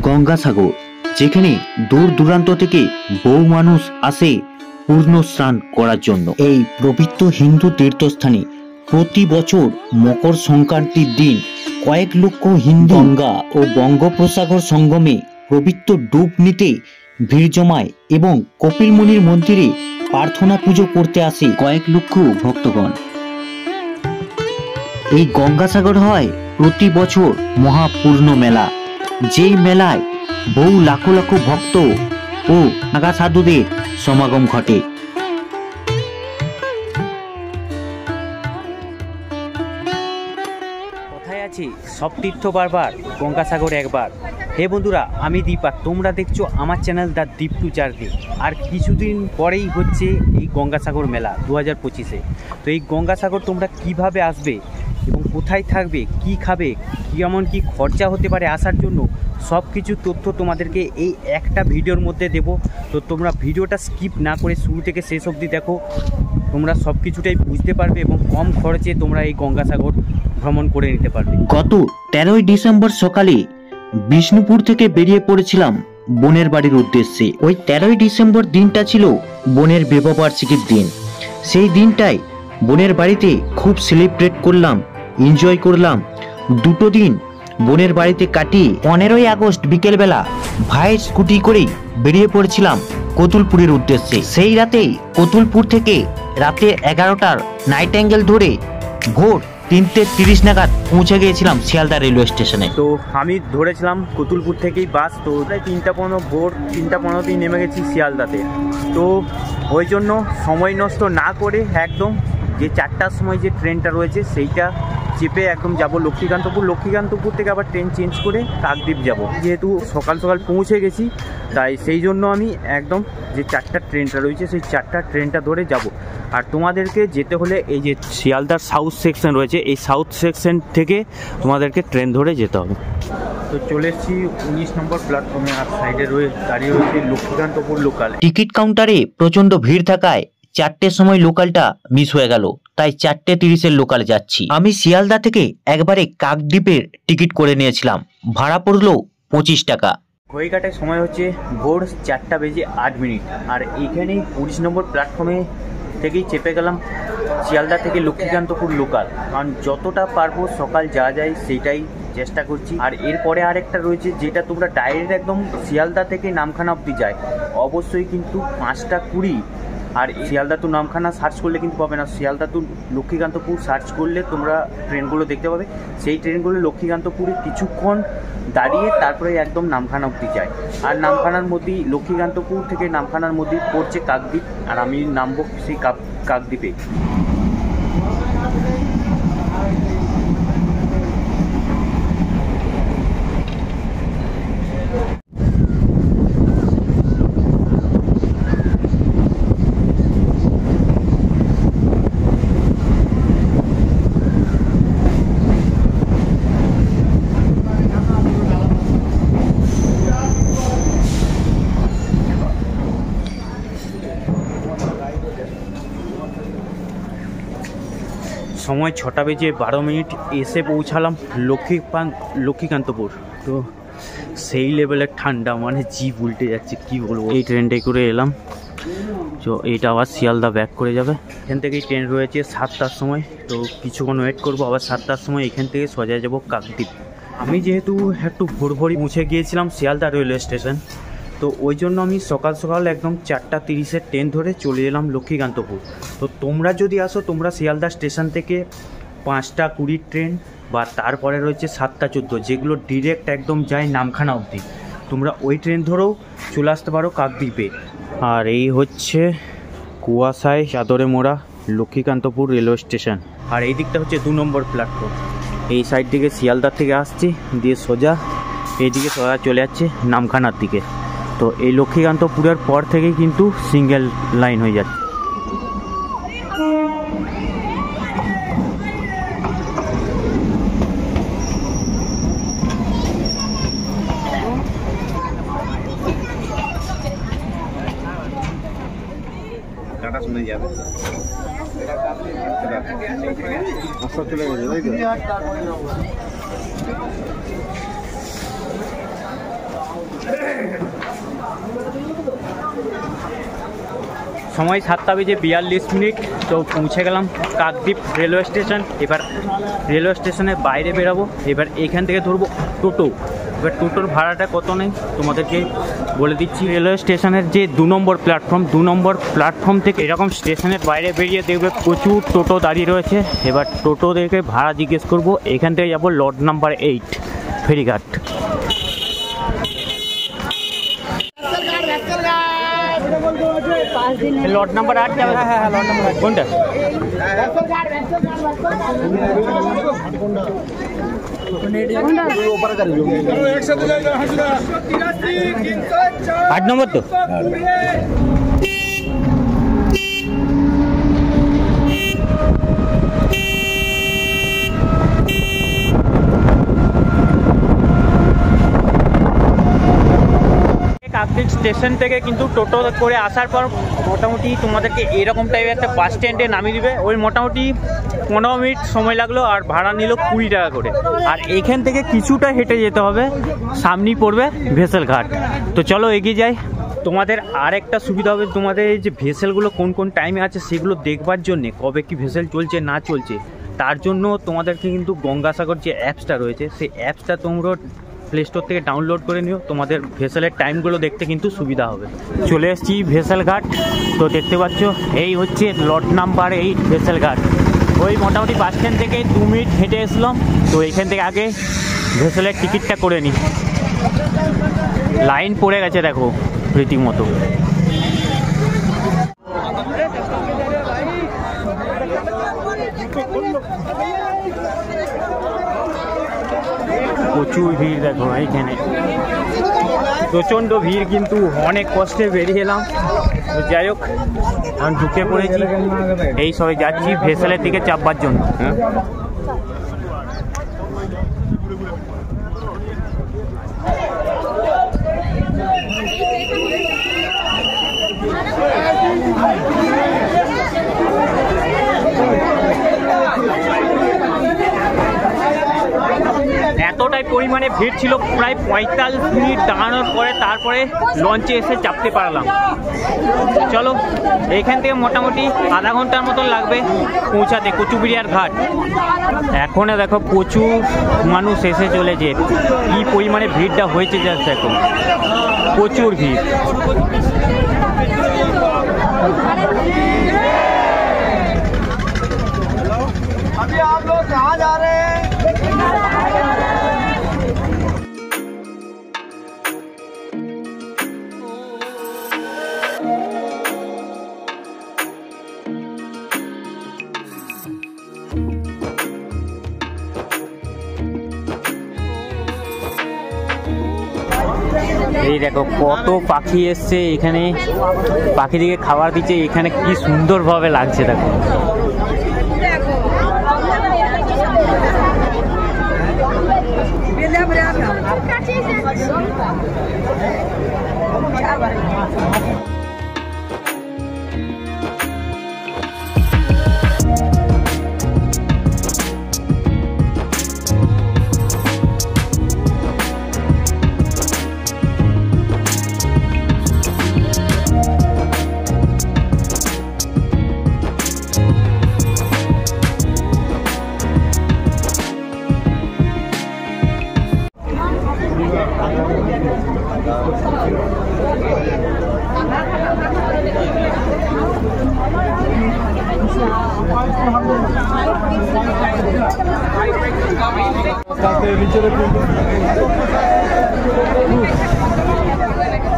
গঙ্গাসাগর, যেখানে দূর দূরান্ত থেকে বহু মানুষ আসে পূর্ণ স্নান করার জন্য। এই পবিত্র হিন্দু তীর্থস্থানে প্রতি বছর মকর সংক্রান্তির দিন কয়েক লক্ষ হিন্দু গঙ্গা ও বঙ্গোপসাগর সঙ্গমে পবিত্র ডুব নিতে ভিড় জমায় এবং কপিল মুনির মন্দিরে প্রার্থনা পুজো করতে আসে কয়েক লক্ষ ভক্তগণ। এই গঙ্গাসাগর হয় প্রতি বছর মহাপূর্ণ মেলা, যেই মেলায় বহু লাখো লাখো ভক্ত ও নাগা সাধুদের সমাগম ঘটে। কথায় আছে সব তীর্থ বারবার, গঙ্গাসাগর একবার। হে বন্ধুরা, আমি দীপ আর তোমরা দেখছো আমার channel the deep to journey. আর কিছুদিন পরেই হচ্ছে এই গঙ্গাসাগর মেলা 2025-এ। তো এই গঙ্গাসাগর তোমরা কিভাবে আসবে এবং কোথায় থাকবে, কি খাবে, কেমন কি খরচা হতে পারে আসার জন্য, সব কিছু তথ্য তোমাদেরকে এই একটা ভিডিওর মধ্যে দেব। তো তোমরা ভিডিওটা স্কিপ না করে শুরু থেকে শেষ অবধি দেখো, তোমরা সব কিছুটাই বুঝতে পারবে এবং কম খরচে তোমরা এই গঙ্গাসাগর ভ্রমণ করে নিতে পারবে। গত 13ই ডিসেম্বর সকালে বিষ্ণুপুর থেকে বেরিয়ে পড়েছিলাম বোনের বাড়ির উদ্দেশ্যে। ওই 13ই ডিসেম্বর দিনটা ছিল বোনের বিবাহবার্ষিকীর দিন। সেই দিনটাই বোনের বাড়িতে খুব সেলিব্রেট করলাম, এনজয় করলাম। দুটো দিন বোনের বাড়িতে কাটিয়ে 15ই আগস্ট বিকেলবেলা ভাইয়ের স্কুটি করেই বেরিয়ে পড়েছিলাম কতুলপুরের উদ্দেশ্যে। সেই রাতেই কতুলপুর থেকে রাতে 11টার নাইট অ্যাঙ্গেল ধরে ভোর 3:30 নাগাদ পৌঁছে গিয়েছিলাম শিয়ালদা রেলওয়ে স্টেশনে। তো আমি ধরেছিলাম কতুলপুর থেকেই বাস। তো প্রায় 3:15 ভোর 3:15তেই নেমে গেছি শিয়ালদাতে। তো ওই জন্য সময় নষ্ট না করে একদম যে 4টার সময় যে ট্রেনটা রয়েছে সেইটা চেপে একদম যাব লক্ষ্মীকান্তপুর। লক্ষ্মীকান্তপুর থেকে আবার ট্রেন চেঞ্জ করে কাকদ্বীপ যাব। যেহেতু সকাল সকাল পৌঁছে গেছি, তাই সেই জন্য আমি একদম যে 4টার ট্রেনটা রয়েছে সেই 4টার ট্রেনটা ধরে যাব। আর তোমাদেরকে যেতে হলে এই যে শিয়ালদার সাউথ সেকশন রয়েছে, এই সাউথ সেকশন থেকে তোমাদেরকে ট্রেন ধরে যেতে হবে। তো চলে এসেছি 19 নম্বর প্ল্যাটফর্মে। আর সাইডে দাঁড়িয়ে রয়েছে লক্ষ্মীকান্তপুর লোকাল। টিকিট কাউন্টারে প্রচন্ড ভিড় থাকায় 4টের সময় লোকালটা মিস হয়ে গেল, তাই 4:30-এর লোকালে যাচ্ছি। আমি শিয়ালদা থেকে একবারে কাকদ্বীপের টিকিট করে নিয়েছিলাম, ভাড়া পড়লো 25 টাকা। ঘড়িকাটায় সময় হচ্ছে ভোর 4:08। আর এইখানেই 20 নম্বর প্ল্যাটফর্মে থেকেই চেপে গেলাম শিয়ালদা থেকে লক্ষ্মীকান্তপুর লোকাল। কারণ যতটা পারবো সকাল যাওয়া যায় সেইটাই চেষ্টা করছি। আর এরপরে আরেকটা রয়েছে যেটা তোমরা ডাইরেক্ট একদম শিয়ালদা থেকে নামখানা অবধি যায়, অবশ্যই কিন্তু 5:20। আর শিয়ালদা টু নামখানা সার্চ করলে কিন্তু পাবে না, শিয়ালদা টু লক্ষ্মীকান্তপুর সার্চ করলে তোমরা ট্রেনগুলো দেখতে পাবে। সেই ট্রেনগুলো লক্ষ্মীকান্তপুরে কিছুক্ষণ দাঁড়িয়ে তারপরে একদম নামখানা অবধি যায়। আর নামখানার মধ্যেই লক্ষ্মীকান্তপুর থেকে নামখানার মধ্যেই পড়ছে কাকদ্বীপ। আর আমি নামবো সেই কাকদ্বীপে। সময় 6:12, এসে পৌঁছালাম লক্ষ্মীকান্তপুর। তো সেই লেভেলের ঠান্ডা, মানে জিভ উল্টে যাচ্ছে, কি বলবো। এই ট্রেনটাই করে এলাম। তো এইটা আবার শিয়ালদা ব্যাক করে যাবে। এখান থেকেই ট্রেন রয়েছে 7টার সময়। তো কিছুক্ষণ ওয়েট করবো, আবার 7টার সময় এখান থেকে সোজা যাবো কাকদ্বীপ। আমি যেহেতু একটু ভোরভোরই পৌঁছে গিয়েছিলাম শিয়ালদা রেলওয়ে স্টেশন, তো ওই জন্য আমি সকাল সকাল একদম 4:30-এর ট্রেন ধরে চলে এলাম লক্ষ্মীকান্তপুর। তো তোমরা যদি আসো, তোমরা শিয়ালদা স্টেশন থেকে 5:20 ট্রেন বা তারপরে রয়েছে 7:14, যেগুলো ডিরেক্ট একদম যায় নামখানা অবধি, তোমরা ওই ট্রেন ধরেও চলে আসতে পারো কাকদ্বীপে। আর এই হচ্ছে কুয়াশায় চাদরে মোড়া লক্ষ্মীকান্তপুর রেলওয়ে স্টেশন। আর এই দিকটা হচ্ছে 2 নম্বর প্ল্যাটফর্ম। এই সাইড থেকে শিয়ালদার থেকে আসছি, দিয়ে সোজা এইদিকে সোজা চলে যাচ্ছে নামখানার দিকে। তো এই লক্ষ্মীকান্তপুরের পর থেকে কিন্তু সিঙ্গেল লাইন হয়ে যাচ্ছে। শুনে যাবে চলে গেছে। সময় 7:42, তো পৌঁছে গেলাম কাকদ্বীপ রেলওয়ে স্টেশন। এবার রেলওয়ে স্টেশনের বাইরে বেরাবো। এবার এখান থেকে ধরবো টোটো। এবার টোটোর ভাড়াটা কত নেই তোমাদেরকে বলে দিচ্ছি। রেলওয়ে স্টেশনের যে 2 নম্বর প্ল্যাটফর্ম, 2 নম্বর প্ল্যাটফর্ম থেকে এরকম স্টেশনের বাইরে বেরিয়ে দেখবে প্রচুর টোটো দাঁড়িয়ে রয়েছে। এবার টোটোদেরকে ভাড়া জিজ্ঞেস করব। এখান থেকে যাবো লট নাম্বার 8 ফেরিঘাট। লট নাম্বার 8 যাবে। হ্যাঁ, লট নাম্বার 8 কোনটা? 8 নম্বর তো। কাকদ্বীপ স্টেশন থেকে কিন্তু টোটো করে আসার পর মোটামুটি তোমাদেরকে এরকম টাইপের একটা বাস স্ট্যান্ডে নামিয়ে দিবে। ওই মোটামুটি 15 মিনিট সময় লাগলো, আর ভাড়া নিল 20 টাকা করে। আর এখান থেকে কিছুটা হেঁটে যেতে হবে, সামনেই পড়বে ভেসেল ঘাট। তো চলো এগিয়ে যাই। তোমাদের আর একটা সুবিধা হবে, তোমাদের এই যে ভেসেলগুলো কোন কোন টাইমে আছে সেগুলো দেখবার জন্যে, কবে কি ভেসেল চলছে না চলছে, তার জন্য তোমাদেরকে কিন্তু গঙ্গাসাগর যে অ্যাপসটা রয়েছে সেই অ্যাপসটা তোমরা প্লে স্টোর থেকে ডাউনলোড করে নিও। তোমাদের ভেসেলের টাইমগুলো দেখতে কিন্তু সুবিধা হবে। চলে এসেছি ভেসেল ঘাট। তো দেখতে পাচ্ছ এই হচ্ছে লট নাম্বার 8 ভেসেল ঘাট। ওই মোটামুটি বাস স্ট্যান্ড থেকে 2 মিনিট হেঁটে এসলাম। তো এখান থেকে আগে ভেসেলের টিকিটটা করে নিই। লাইন পড়ে গেছে দেখো রীতিমতো। প্রচুর ভিড় দেখো এইখানে, প্রচণ্ড ভিড়, কিন্তু অনেক কষ্টে বেরিয়ে এলাম। যাই হোক, এখন ঢুকে পড়েছি, এই সবাই যাচ্ছি ভেসেলের দিকে চাপবার জন্য। এতটাই পরিমাণে ভিড় ছিল, প্রায় 45 মিনিট দাঁড়ানোর পরে তারপরে লঞ্চে এসে চাপতে পারলাম। চলো, এইখান থেকে মোটামুটি আধা ঘন্টার মতন লাগবে পৌঁছাতে কুচুবিড়িয়ার ঘাট। এখনো দেখো প্রচুর মানুষ এসে চলেছে, কি পরিমাণে ভিড়টা হয়েছে জাস্ট দেখো, প্রচুর ভিড়। अभी आप लोग कहाँ जा रहे हैं? এই দেখো কত পাখি এসছে এখানে, পাখিদিকে খাবার দিচ্ছে। এখানে কি সুন্দরভাবে লাগছে দেখো।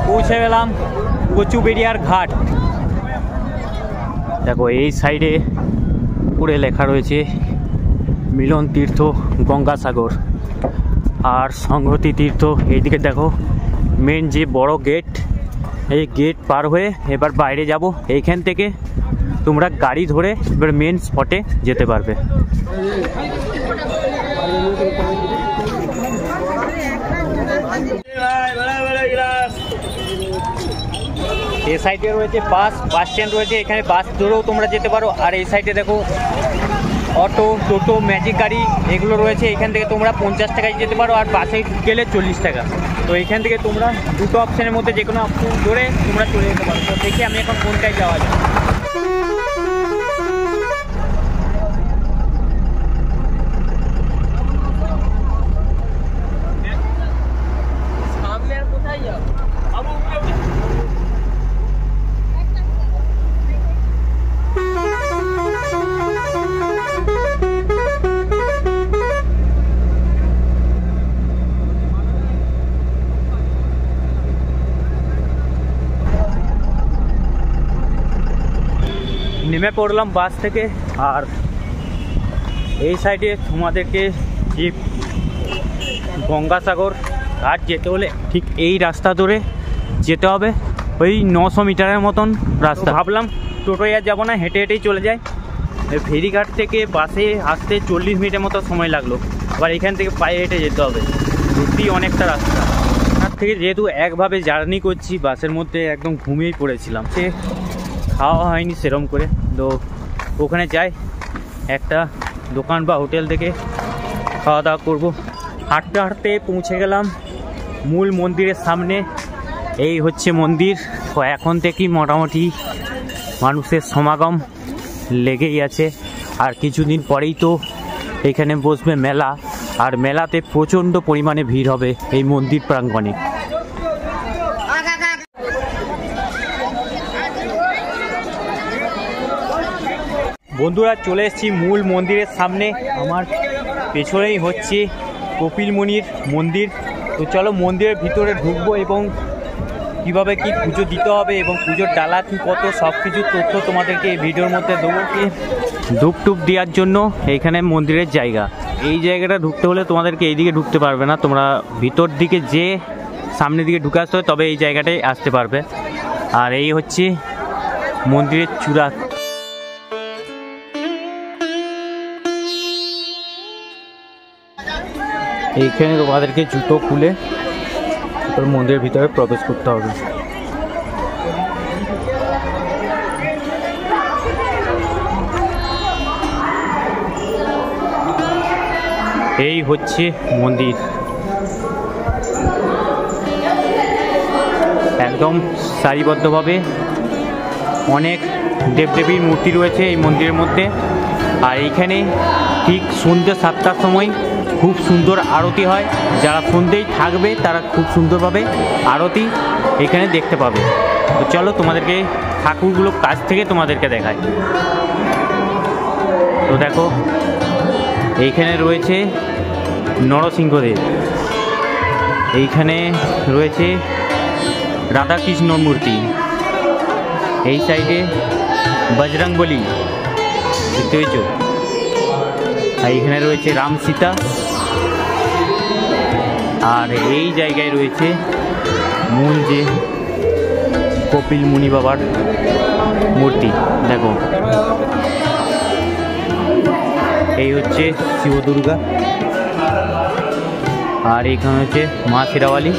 পৌঁছে গেলাম কচুবেড়িয়ার ঘাট। দেখো এই সাইডে পুরে লেখা রয়েছে মিলন তীর্থ গঙ্গাসাগর আর সংহতি তীর্থ। এইদিকে দেখো মেন যে বড় গেট, এই গেট পার হয়ে এবার বাইরে যাব। এইখান থেকে তোমরা গাড়ি ধরে এবার মেন স্পটে যেতে পারবে। এই সাইডে রয়েছে বাস স্ট্যান্ড রয়েছে, এখানে বাস ধরেও তোমরা যেতে পারো। আর এই সাইডে দেখো অটো, টোটো, ম্যাজিক গাড়ি এগুলো রয়েছে। এখান থেকে তোমরা 50 টাকায় যেতে পারো, আর বাসে গেলে 40 টাকা। তো এখান থেকে তোমরা দুটো অপশানের মধ্যে যে কোনো অপশান ধরে তোমরা চলে যেতে পারো। তো দেখি আমি এখন কোনটায় যাওয়া যায়। নেমে পড়লাম বাস থেকে, আর এই সাইডে তোমাদেরকে যে গঙ্গাসাগর ঘাট যেতে হলে ঠিক এই রাস্তা ধরে যেতে হবে। ওই 900 মিটারের মতন রাস্তা। ভাবলাম টোটোয় আর যাবো না, হেঁটে হেঁটেই চলে যাই। ফেরিঘাট থেকে বাসে আসতে 40 মিনিটের মতো সময় লাগলো, আবার এখান থেকে পায়ে হেঁটে যেতে হবে। সত্যি অনেকটা রাস্তা। তার থেকে যেহেতু একভাবে জার্নি করছি, বাসের মধ্যে একদম ঘুমিয়েই পড়েছিলাম। সে খাওয়া হয়নি সেরম করে। তো ওখানে যাই, একটা দোকান বা হোটেল থেকে খাওয়া দাওয়া করবো। হাঁটতে হাঁটতে পৌঁছে গেলাম মূল মন্দিরের সামনে। এই হচ্ছে মন্দির। তো এখন থেকেই মোটামুটি মানুষের সমাগম লেগেই আছে, আর কিছুদিন পরেই তো এখানে বসবে মেলা, আর মেলাতে প্রচণ্ড পরিমাণে ভিড় হবে এই মন্দির প্রাঙ্গণে। বন্ধুরা, চলে এসেছি মূল মন্দিরের সামনে। আমার পেছনেই হচ্ছে কপিল মুনির মন্দির। তো চলো মন্দিরের ভিতরে ঢুকবো এবং কীভাবে কি পুজো দিতে হবে এবং পুজোর ডালা কি কত সব কিছু তথ্য তোমাদেরকে এই ভিডিওর মধ্যে দেবো। কি ধূপ টুপ দেওয়ার জন্য এইখানে মন্দিরের জায়গা। এই জায়গাটা ঢুকতে হলে তোমাদেরকে এইদিকে ঢুকতে পারবে না, তোমরা ভিতর দিকে যে সামনের দিকে ঢুকে আসতে হবে, তবে এই জায়গাটায় আসতে পারবে। আর এই হচ্ছে মন্দিরের চূড়া। এইখানে তোমাদেরকে জুতো খুলে মন্দিরের ভিতরে প্রবেশ করতে হবে। এই হচ্ছে মন্দির, একদম সারিবদ্ধভাবে অনেক দেবদেবীর মূর্তি রয়েছে এই মন্দিরের মধ্যে। আর এইখানে ঠিক সন্ধ্যে 7টার সময় খুব সুন্দর আরতি হয়। যারা সন্ধ্যেই থাকবে তারা খুব সুন্দরভাবে আরতি এখানে দেখতে পাবে। তো চলো তোমাদেরকে ঠাকুরগুলো কাছ থেকে তোমাদেরকে দেখায়। তো দেখো, এইখানে রয়েছে নরসিংহদেব, এইখানে রয়েছে রাধাকৃষ্ণ মূর্তি, এই সাইডে বজরংবলী দেখতে পেয়েছ, আর এইখানে রয়েছে রাম সীতা, আর এই জায়গায় রয়েছে মূল যে কপিল মুনি বাবার মূর্তি। দেখো, এই হচ্ছে শিব দুর্গা, আর এখানে হচ্ছে মা শেরাওয়ালি।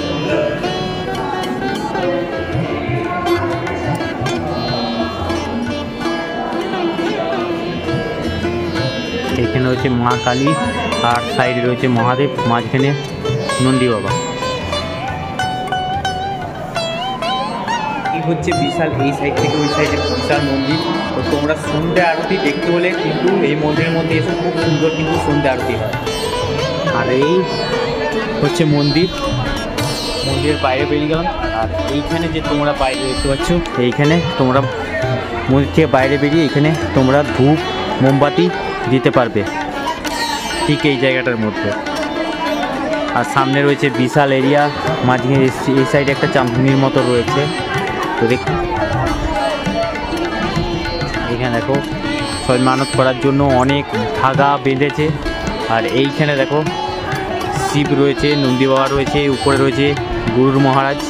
এখানে রয়েছে মা কালী, আর সাইডে রয়েছে মহাদেব, মাঝখানে নন্দী বাবা। এই হচ্ছে বিশাল, এই সাইড থেকে ওই সাইডে বিশাল মন্দির। তো তোমরা সন্ধ্যে আরতি দেখতে হলে কিন্তু এই মন্দিরের মধ্যে এসে খুব সুন্দর কিন্তু সন্ধ্যে আরতি হয়। আর এই হচ্ছে মন্দির, মন্দিরের বাইরে বেরিয়ে গেলাম। আর এইখানে যে তোমরা বাইরে দেখতে পাচ্ছ, এইখানে তোমরা মন্দির থেকে বাইরে বেরিয়ে এখানে তোমরা ধূপ মোমবাতি দিতে পারবে ঠিক এই জায়গাটার মধ্যে। আর সামনে রয়েছে বিশাল এরিয়া, মাঝখানে এই সাইডে একটা চাঁদনির মতো রয়েছে। তো এখানে দেখো সবাই মানত করার জন্য অনেক ধাগা বেঁধেছে। আর এইখানে দেখো শিব রয়েছে, নন্দী বাবা রয়েছে, উপরে রয়েছে গুরুর মহারাজ।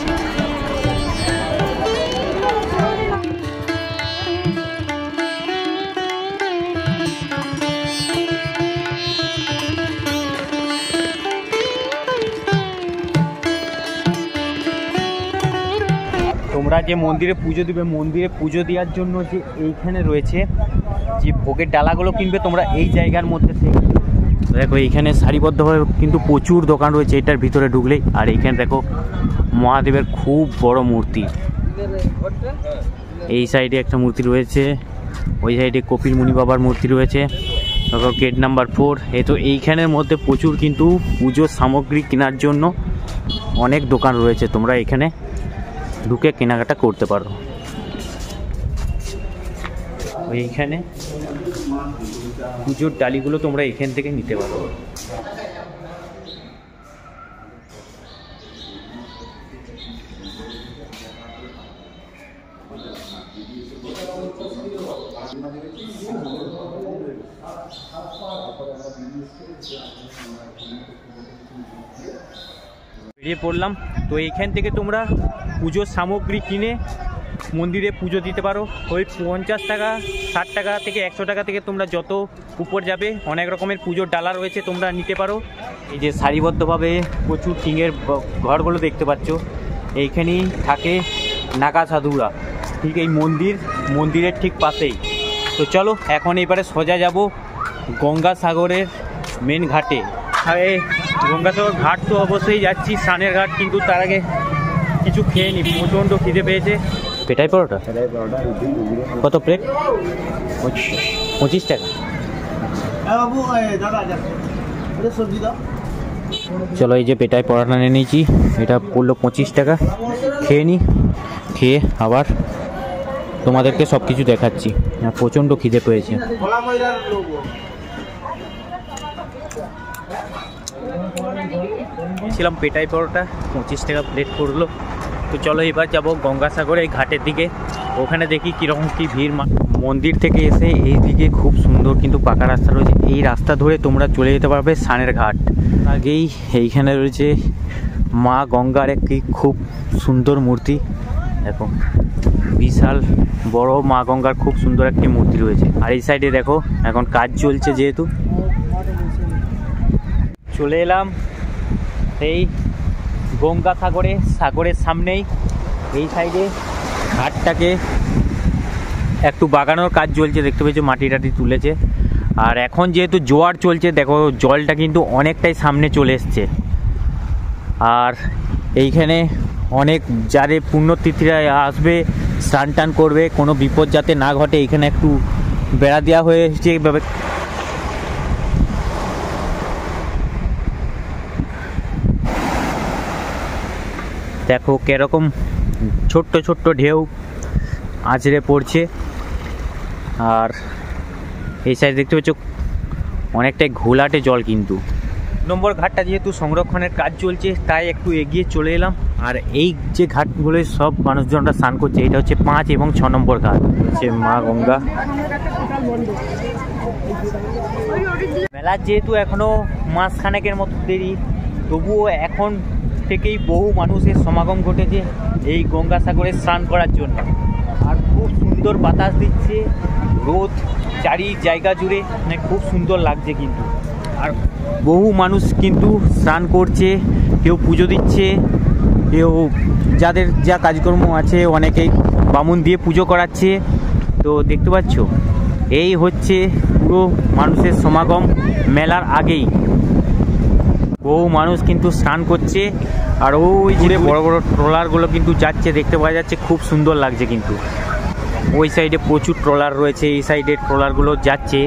তোমরা যে মন্দিরে পুজো দিবে, মন্দিরে পুজো দেওয়ার জন্য যে এইখানে রয়েছে যে ভোগের ডালাগুলো কিনবে তোমরা এই জায়গার মধ্যে থেকে। দেখো এইখানে সারিবদ্ধভাবে কিন্তু প্রচুর দোকান রয়েছে এটার ভিতরে ঢুকলেই। আর এইখানে দেখো মহাদেবের খুব বড় মূর্তি, এই সাইডে একটা মূর্তি রয়েছে, ওই সাইডে কপিল মুনি বাবার মূর্তি রয়েছে। দেখো গেট নাম্বার 4। তো এইখানের মধ্যে প্রচুর কিন্তু পুজোর সামগ্রী কেনার জন্য অনেক দোকান রয়েছে, তোমরা এখানে ঢুকে কেনাকাটা করতে পারো। এইখানে পুজোর ডালিগুলো তোমরা এখান থেকে নিতে পারো। বেরিয়ে পড়লাম। তো এইখান থেকে তোমরা পুজোর সামগ্রী কিনে মন্দিরে পুজো দিতে পারো। ওই 50 টাকা 60 টাকা থেকে 100 টাকা থেকে তোমরা যত উপর যাবে অনেক রকমের পুজোর ডালা রয়েছে, তোমরা নিতে পারো। এই যে সারিবদ্ধভাবে প্রচুর টিঙের ঘরগুলো দেখতে পাচ্ছ, এইখানেই থাকে নাগা সাধুরা, ঠিক এই মন্দিরের ঠিক পাশেই। তো চলো এখন এবারে সোজা যাব গঙ্গাসাগরের মেন ঘাটে। আর এই গঙ্গাসাগর ঘাট তো অবশ্যই যাচ্ছি, স্নানের ঘাট, কিন্তু তার আগে কিছু খেয়ে নি, প্রচণ্ড খিদে পেয়েছে। পেটাই পরোটা কত প্লেট? 25 টাকা। চলো এই যে পেটাই পরোটা নিয়ে নিয়েছি, এটা পড়লো 25 টাকা। খেয়ে নি, খেয়ে আবার তোমাদেরকে সব কিছু দেখাচ্ছি। প্রচণ্ড খিদে পেয়েছে। ছিলাম পেটাই পরোটা 25 টাকা প্লেট পড়লো। তো চলো এবার যাবো গঙ্গাসাগর এই ঘাটের দিকে, ওখানে দেখি কীরকম কী ভিড়। মন্দির থেকে এসে এই দিকে খুব সুন্দর কিন্তু পাকা রাস্তা রয়েছে, এই রাস্তা ধরে তোমরা চলে যেতে পারবে স্নানের ঘাট। আগেই এইখানে রয়েছে মা গঙ্গার একটি খুব সুন্দর মূর্তি, দেখো বিশাল বড় মা গঙ্গার খুব সুন্দর একটি মূর্তি রয়েছে। আর এই সাইডে দেখো এখন কাজ চলছে, যেহেতু চলে এলাম এই সাগরের সামনেই। এই সাইডে ঘাটটাকে একটু বাগানোর কাজ চলছে, দেখতে পেয়েছো মাটি টাটি তুলেছে। আর এখন যেহেতু জোয়ার চলছে, দেখো জলটা কিন্তু অনেকটাই সামনে চলে এসছে। আর এইখানে অনেক যারে পুণ্যতিথিরা আসবে স্নান টান করবে, কোনো বিপদ যাতে না ঘটে এইখানে একটু বেড়া দেওয়া হয়েছে। এইভাবে দেখো কিরকম ছোট্ট ছোট্ট ঢেউ আছড়ে পড়ছে। আর এই সাইড দেখতে পাচ্ছ অনেকটাই ঘোলাটে জল, কিন্তু নম্বর ঘাটটা যেহেতু সংরক্ষণের কাজ চলছে তাই একটু এগিয়ে চলে এলাম। আর এই যে ঘাটগুলোয় সব মানুষজনরা স্নান করছে, এটা হচ্ছে 5 এবং 6 নম্বর ঘাট, হচ্ছে মা গঙ্গা। মেলার যেহেতু এখনো মাসখানেকের মতো দেরি, তবুও এখন থেকেই বহু মানুষের সমাগম ঘটেছে এই গঙ্গাসাগরে স্নান করার জন্য। আর খুব সুন্দর বাতাস দিচ্ছে, রোদ চারি জায়গা জুড়ে, মানে খুব সুন্দর লাগছে কিন্তু। আর বহু মানুষ কিন্তু স্নান করছে, কেউ পুজো দিচ্ছে, কেউ যাদের যা কাজকর্ম আছে অনেকেই বামুন দিয়ে পুজো করাচ্ছে। তো দেখতে পাচ্ছ এই হচ্ছে পুরো মানুষের সমাগম মেলার আগেই। বহু মানুষ কিন্তু স্নান করছে, আর ওই যে বড় বড় ট্রলারগুলো কিন্তু যাচ্ছে, দেখতে পাওয়া যাচ্ছে, খুব সুন্দর লাগছে কিন্তু। ওই সাইডে প্রচুর ট্রলার রয়েছে, এই সাইডে ট্রলারগুলো যাচ্ছে,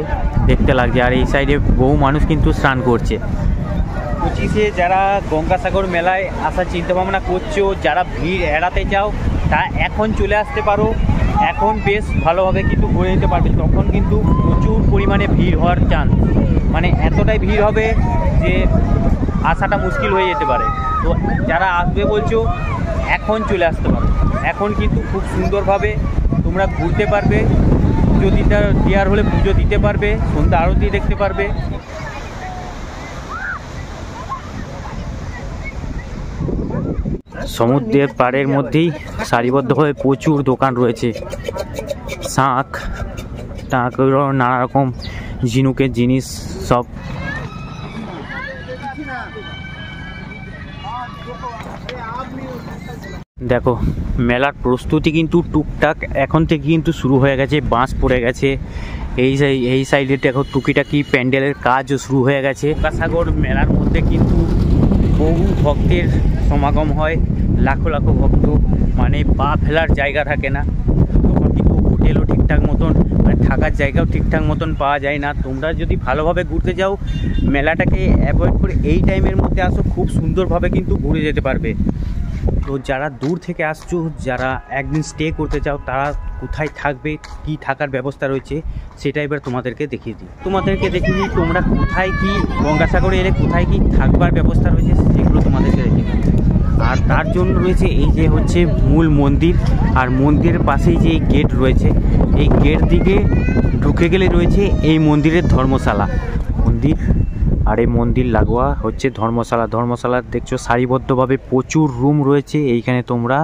দেখতে লাগছে। আর এই সাইডে বহু মানুষ কিন্তু স্নান করছে। 25-এ যারা গঙ্গাসাগর মেলায় আসার চিন্তাভাবনা করছো, যারা ভিড় এড়াতে চাও, তা এখন চলে আসতে পারো। এখন বেশ ভালোভাবে কিন্তু ঘুরে যেতে পারবে, তখন কিন্তু প্রচুর পরিমাণে ভিড় হওয়ার চান্স, মানে এতটাই ভিড় হবে যে আসাটা মুশকিল হয়ে যেতে পারে। তো যারা আসবে বলছো এখন চলে আসতে পারো, এখন কিন্তু খুব সুন্দরভাবে তোমরা ঘুরতে পারবে, পুজো দেওয়ার হলে পুজো দিতে পারবে, সন্ধ্যা আরতি দেখতে পারবে। সমুদ্রের পাড়ের মধ্যেই সারিবদ্ধভাবে প্রচুর দোকান রয়েছে, শাঁখ নানা রকম ঝিনুকের জিনিস সব। দেখো মেলার প্রস্তুতি কিন্তু টুকটাক এখন থেকে কিন্তু শুরু হয়ে গেছে, বাঁশ পড়ে গেছে, এই সাইডে দেখো টুকিটাকি প্যান্ডেলের কাজও শুরু হয়ে গেছে। গঙ্গাসাগর মেলার মধ্যে কিন্তু বহু ভক্তের সমাগম হয়, লাখো লাখো ভক্ত, মানে পা ফেলার জায়গা থাকে না। তখন কিন্তু হোটেলও ঠিকঠাক মতন, মানে থাকার জায়গাও ঠিকঠাক মতন পাওয়া যায় না। তোমরা যদি ভালোভাবে ঘুরতে যাও, মেলাটাকে অ্যাভয়েড করে এই টাইমের মধ্যে আসো, খুব সুন্দরভাবে কিন্তু ঘুরে যেতে পারবে। তো যারা দূর থেকে আসছো, যারা একদিন স্টে করতে চাও, তারা কোথায় থাকবে, কি থাকার ব্যবস্থা রয়েছে, সেটা এবার তোমাদেরকে দেখিয়ে দিই। তোমরা কোথায় কি গঙ্গাসাগরে এলে কোথায় কি থাকবার ব্যবস্থা রয়েছে সেগুলো তোমাদেরকে দেখিয়ে দিই। আর তার জন্য রয়েছে এই যে হচ্ছে মূল মন্দির, আর মন্দিরের পাশেই যে গেট রয়েছে, এই গেট দিকে ঢুকে গেলে রয়েছে এই মন্দিরের ধর্মশালা মন্দির। আর এই মন্দির লাগোয়া হচ্ছে ধর্মশালা দেখছো সারিবদ্ধভাবে প্রচুর রুম রয়েছে। এইখানে তোমরা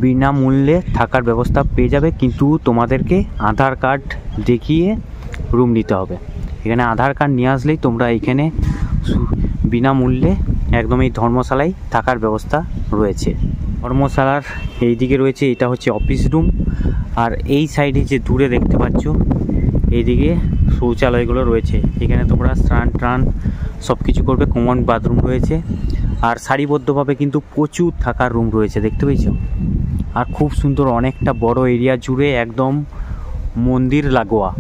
বিনামূল্যে থাকার ব্যবস্থা পেয়ে যাবে, কিন্তু তোমাদেরকে আধার কার্ড দেখিয়ে রুম নিতে হবে। এখানে আধার কার্ড নিয়ে আসলেই তোমরা এইখানে বিনামূল্যে একদম এই ধর্মশালায় থাকার ব্যবস্থা রয়েছে। ধর্মশালার এই দিকে রয়েছে, এটা হচ্ছে অফিস রুম, আর এই সাইডে যে দূরে দেখতে পাচ্ছ এইদিকে শৌচালয়গুলো রয়েছে। এখানে তোমরা স্নান টান সব কিছু করবে, কমন বাথরুম রয়েছে, আর সারিবদ্ধভাবে কিন্তু প্রচুর থাকার রুম রয়েছে, দেখতে পেয়েছ। আর খুব সুন্দর, অনেকটা বড় এরিয়া জুড়ে একদম মন্দির লাগোয়া।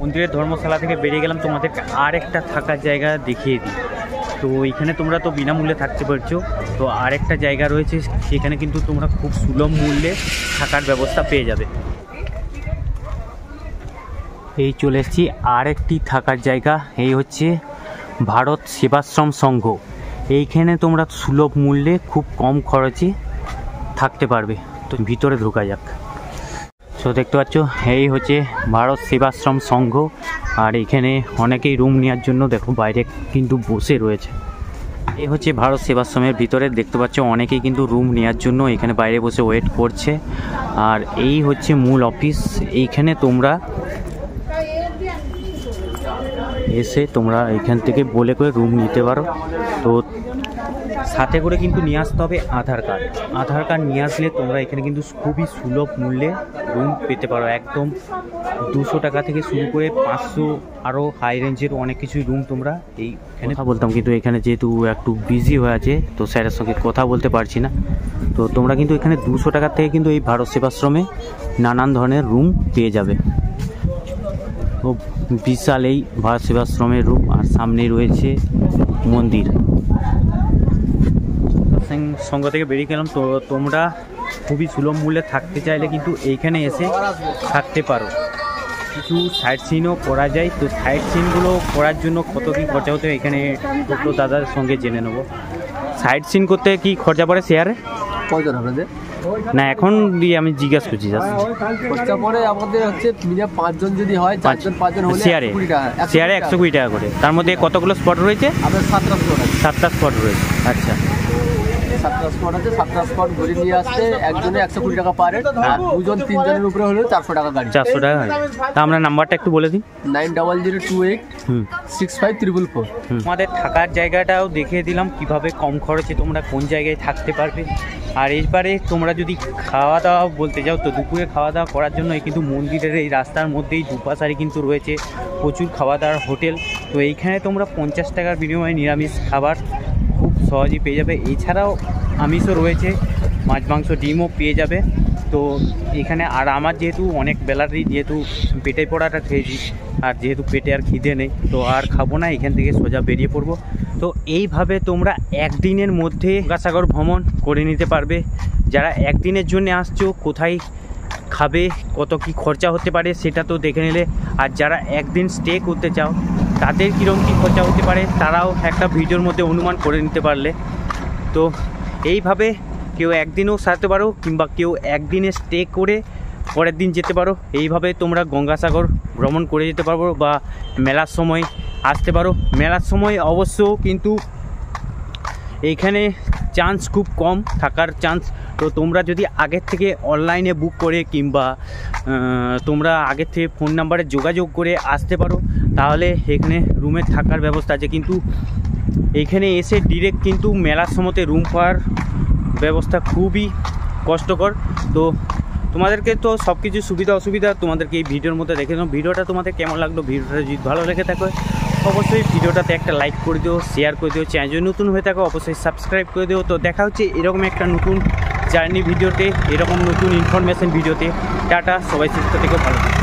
মন্দিরের ধর্মশালা থেকে বেরিয়ে গেলাম, তোমাদেরকে আর একটা থাকার জায়গা দেখিয়ে দিই। তো এইখানে তোমরা তো বিনামূল্যে থাকতে পারছো, তো আরেকটা জায়গা রয়েছে, সেখানে কিন্তু তোমরা খুব সুলভ মূল্যে থাকার ব্যবস্থা পেয়ে যাবে। এই চলে এসেছি আর একটি থাকার জায়গা, এই হচ্ছে ভারত সেবাশ্রম সংঘ। এইখানে তোমরা সুলভ মূল্যে খুব কম খরচে থাকতে পারবে। তো ভিতরে ঢোকা যাক। তো দেখতে পাচ্ছ এই হচ্ছে ভারত সেবাশ্রম সংঘ, আর এখানে অনেকেই রুম নেওয়ার জন্য দেখো বাইরে কিন্তু বসে রয়েছে। এই হচ্ছে ভারত সেবাশ্রমের ভিতরে, দেখতে পাচ্ছ অনেকেই কিন্তু রুম নেওয়ার জন্য এখানে বাইরে বসে ওয়েট করছে। আর এই হচ্ছে মূল অফিস, এইখানে তোমরা এসে তোমরা এখান থেকে বলে করে রুম নিতে পারো। তো সাথে করে কিন্তু নিয়ে আসতে হবে আধার কার্ড নিয়ে আসলে তোমরা এখানে কিন্তু খুবই সুলভ মূল্যে রুম পেতে পারো। একদম 200 টাকা থেকে শুরু করে 500, আরও হাই রেঞ্জের অনেক কিছুই রুম তোমরা এইখানে বলতাম, কিন্তু এখানে যেহেতু একটু বিজি হয়ে আছে তো স্যারের সঙ্গে কথা বলতে পারছি না। তো তোমরা কিন্তু এখানে 200 টাকার থেকে কিন্তু এই ভারত সেবাশ্রমে নানান ধরনের রুম পেয়ে যাবে। ও বিশাল এই ভারত সেবাশ্রমের রুম, আর সামনেই রয়েছে মন্দির। সঙ্গ থেকে বেরিয়ে গেলাম। তো তোমরা খুবই সুলভ মূল্যে থাকতে চাইলে কিন্তু এইখানে এসে থাকতে পারো। কিছু সাইট সিনও করা যায়, তো সাইট সিনগুলো করার জন্য কত কী খরচা হতে এখানে টোটো দাদার সঙ্গে জেনে নেবো। সাইট সিন করতে কি খরচা পড়ে শেয়ারে? কয়জন আপনাদের? না এখন দিয়ে আমি জিজ্ঞাসা করছি জাস্ট। খরচা পড়ে আমাদের হচ্ছে মিনিমাম 5 জন যদি হয়, 4 জন 5 জন হলে শেয়ারে 120 টাকা করে। তার মধ্যে কতগুলো স্পট রয়েছে? আমাদের 7টা স্পট আছে। 7টা স্পট রয়েছে, আচ্ছা 7টা স্পট আছে। 7টা স্পট ঘুরে নিয়ে আসতে একজনে 120 টাকা পারে, আর 2 জন 3 জনের উপরে হলে 400 টাকা গাড়ি। 400 টাকা। তা আমরা নাম্বারটা একটু বলে দিন। 9028 65444। আমাদের থাকার জায়গাটাও দেখিয়ে দিলাম, কিভাবে কম খরচে তোমরা কোন জায়গায় থাকতে পারবে। আর এইবারে তোমরা যদি খাওয়া দাওয়া বলতে যাও, তো দুপুরে খাওয়া দাওয়া করার জন্য কিন্তু মন্দিরের এই রাস্তার মধ্যেই দুপাশারি কিন্তু রয়েছে প্রচুর খাওয়া দাওয়ার হোটেল। তো এইখানে তোমরা 50 টাকার বিনিময়ে নিরামিষ খাবার খুব সহজেই পেয়ে যাবে। এছাড়াও আমিষও রয়েছে, মাছ মাংস ডিমও পেয়ে যাবে। তো এখানে আর আমার যেহেতু অনেক বেলারই যেহেতু পেটে পড়াটা খেয়েছি, আর যেহেতু পেটে আর খিদে নেই, তো আর খাবো না, এখান থেকে সোজা বেরিয়ে পড়বো। তো এইভাবে তোমরা একদিনের মধ্যে গঙ্গাসাগর ভ্রমণ করে নিতে পারবে। যারা একদিনের জন্য আসছো, কোথায় খাবে, কত কি খরচা হতে পারে সেটা তো দেখে নিলে। আর যারা একদিন স্টে করতে চাও, তাদের কীরকম কী খরচা হতে পারে তারাও একটা ভিডিওর মধ্যে অনুমান করে নিতে পারলে। তো এইভাবে কেউ একদিনও সারতে পারো, কিংবা কেউ একদিনে স্টে করে পরের দিন যেতে পারো। এইভাবে তোমরা গঙ্গাসাগর ভ্রমণ করে যেতে পারবো, বা মেলার সময় আসতে পারো। মেলার সময় অবশ্য কিন্তু এইখানে চান্স খুব কম থাকার চান্স। তো তোমরা যদি আগের থেকে অনলাইনে বুক করে, কিংবা তোমরা আগের থেকে ফোন নাম্বারে যোগাযোগ করে আসতে পারো, তাহলে এখানে রুমের থাকার ব্যবস্থা আছে। কিন্তু এখানে এসে ডিরেক্ট কিন্তু মেলার সময়তে রুম পাওয়ার ব্যবস্থা খুবই কষ্টকর। তো তোমাদেরকে তো সব কিছু সুবিধা অসুবিধা তোমাদেরকে এই ভিডিওর মধ্যে দেখে নাও। ভিডিওটা তোমাদের কেমন লাগলো, ভিডিওটা যদি ভালো লেগে থাকে অবশ্যই ভিডিওটাতে একটা লাইক করে দিও, শেয়ার করে দিও, চ্যানেল যদি নতুন হয়ে থাকো অবশ্যই সাবস্ক্রাইব করে দিও। তো দেখা হচ্ছে এরকম একটা নতুন জার্নি ভিডিওতে, এরকম নতুন ইনফরমেশন ভিডিওতে। টাটা, সবাই সুস্থ থেকো, ভালো থেকো।